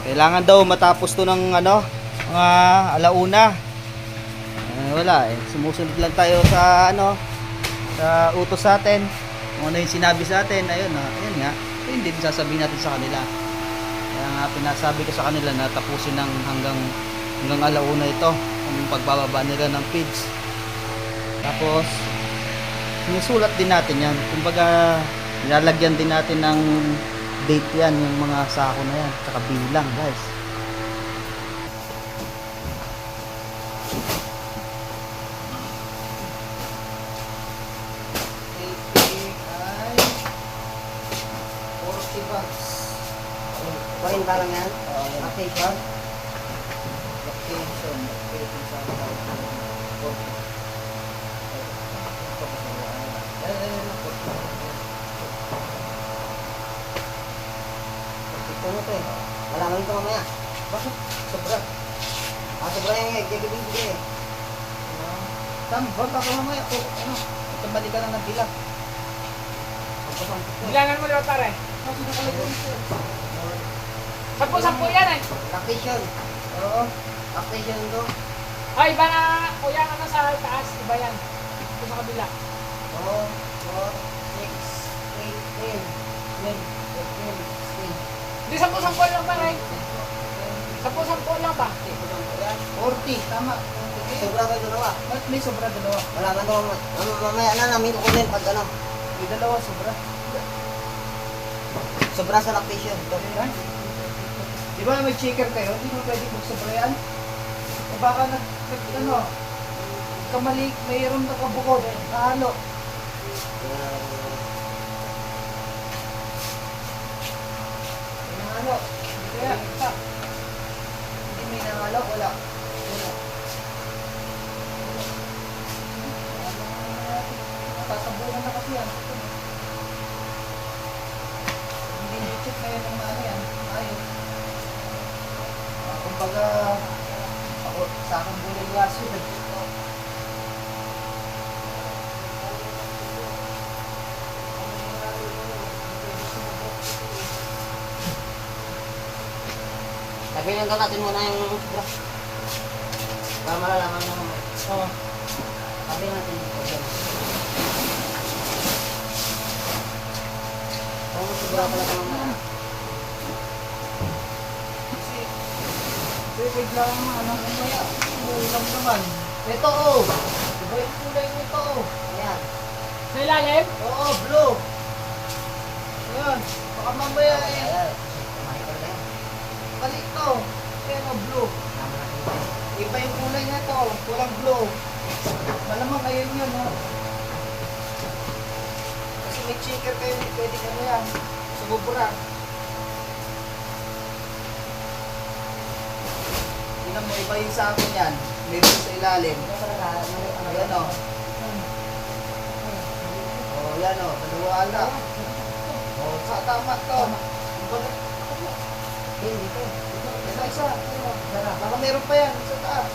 Kailangan daw matapos to ng ano, mga alauna. Wala eh. Sumusunod lang tayo sa ano, sa utos sa atin. Kung ano yung sinabi sa atin, ayun nga. Ayun din sasabihin natin sa kanila. Kaya nga pinasabi ko sa kanila na tapusin ng hanggang alauna ito, ang pagbababa nila ng feeds. Tapos sinusulat din natin yan. Kumbaga nilalagyan din natin ng date yan, yung mga sako na yan, tsaka bilang guys. Ay 40 bucks. Kurin ba lang yan? Location sa Ito mo to eh. Malaman ito mamaya. bakit? Sobra. Sobra yung gagawin eh. Tama ba? Baka mamaya o ano, itambali ka lang ng bilang. Bilangan mo daw pare. Kasi nakalagay ito. 10-10 yan eh. Location. Oo. Location to. Ay, iba na kuya ano sa taas. Iba yan. Ito sa kabila. 4, 4, 6, 8, 10, 12, 13, 16. Hindi 10-10 lang pare. 10-10 lang ba? 40, tama. Sobra kayo dalawa. May sobra dalawa. Malaman to mamaya na namin kukunin pag ano. May dalawa sobra. Sobra sa location. Di ba may checker kayo? Di ba pwede magsobra yan? O baka ano, kamali, mayroon na kabukod, nahalo. Nahalo. Kaya, hindi may nahalo, wala. Tasabunan na kasi yan. Hindi na-check na yan ng ano yan. Ayos. Kumbaga, ako, sa akin buling laso. Sabihin lang natin muna yung sobra. Para malalaman mo mamaya. Oo. Sabihin natin. Kung sobra pala ito mamaya. Kasi biglang ano mamaya, ulam naman. Ito oh, diba yung kulay nito oh. Ayan. Sa ilalim? Oo, blue. Ayan, baka mamaya eh, Ayan. Kumain ko na yan. balik to. Ayan oh, blue. Tama natin ito. Iba yung kulay nito, walang blue. Malamang ayun yun oh. Kasi may checker kayo, hindi pwede ano yan. Sumubura. Tingnan mo, iba yung sa akin yan. Meron sa ilalim. Ayan o. Oh, yan o. Dalawa ala. Oh, tama to. Isa. Baka meron pa yan sa taas.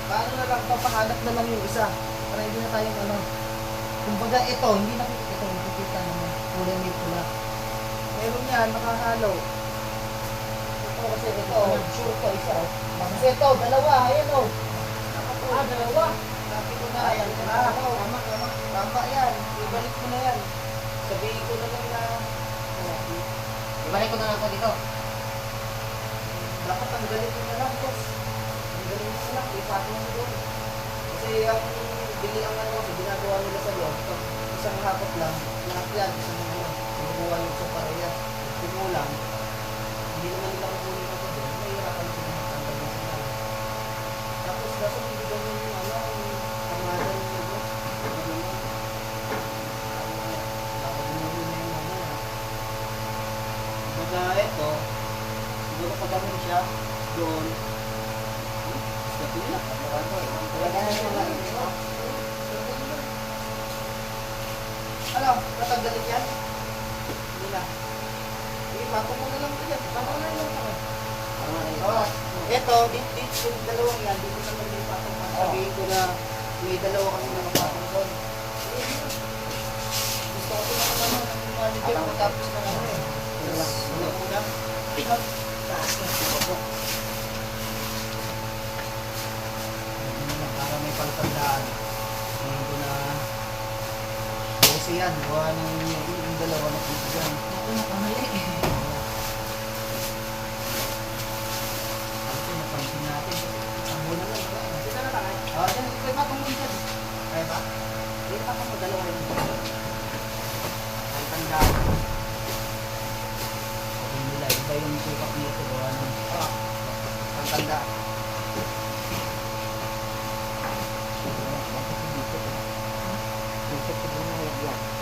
Paano na lang, papahanap na lang yung isa. Para hindi na tayong ano. Kumbaga ito, hindi nakikita naman. Kulay may pula. Meron yan, nakahalo. Ito kasi ito, sure to isa. Kasi ito, dalawa, ayan o. Dalawa. Sabi ko na, ayan, tama yan. Ibalik mo na yan. Sabihin ko na lang na, Ibalik ko na lang ito dito. dapat tanggalin mo na lang, boss. Tanggalin mo na lang, ipatong mo doon. Kasi ang bili ang ano, ginagawa nila sa loob, ito, isang hakot lang, lahat yan, isang ano, nakuha yung sa pareha. Tumulang, hindi naman nila kukunin ako doon, mahirapan sila magtanggal ng sila. Tapos, dapat bibigyan mo yung ano, yung pangalan nyo, boss. Ano naman, dapat mo na yung mamaya. Baga, ito, siguro pagdamin siya, doon, sabi nila, Talaga na naman ito. alam, tatanggalin yan? Hindi na. Sige, patong mo na lang ito yan. Patong na lang ito. Oo. Ito, dito, yung dalawang yan, dito sa mga patong. Sabihin ko na may dalawa kami nakapatong doon. Gusto ko naman ng manager ko tapos na ano eh. Una-una. Pinag. Taas na. Opo. Ano lang, para may paltandaan. Ngayon ko na kasi yan, gawa ng yung dalawa na pizza. Ako nakamali. Ito, napansin natin. Ang muna lang, wala na. Dito na tayo. Dyan, ikaw pa kung dyan. Kaya ba? Dito pa mo dalawa yun. Paltandaan. Sabi nila, iba yung sukat nito, gawa ng paltandaan. Dito pa mo yan.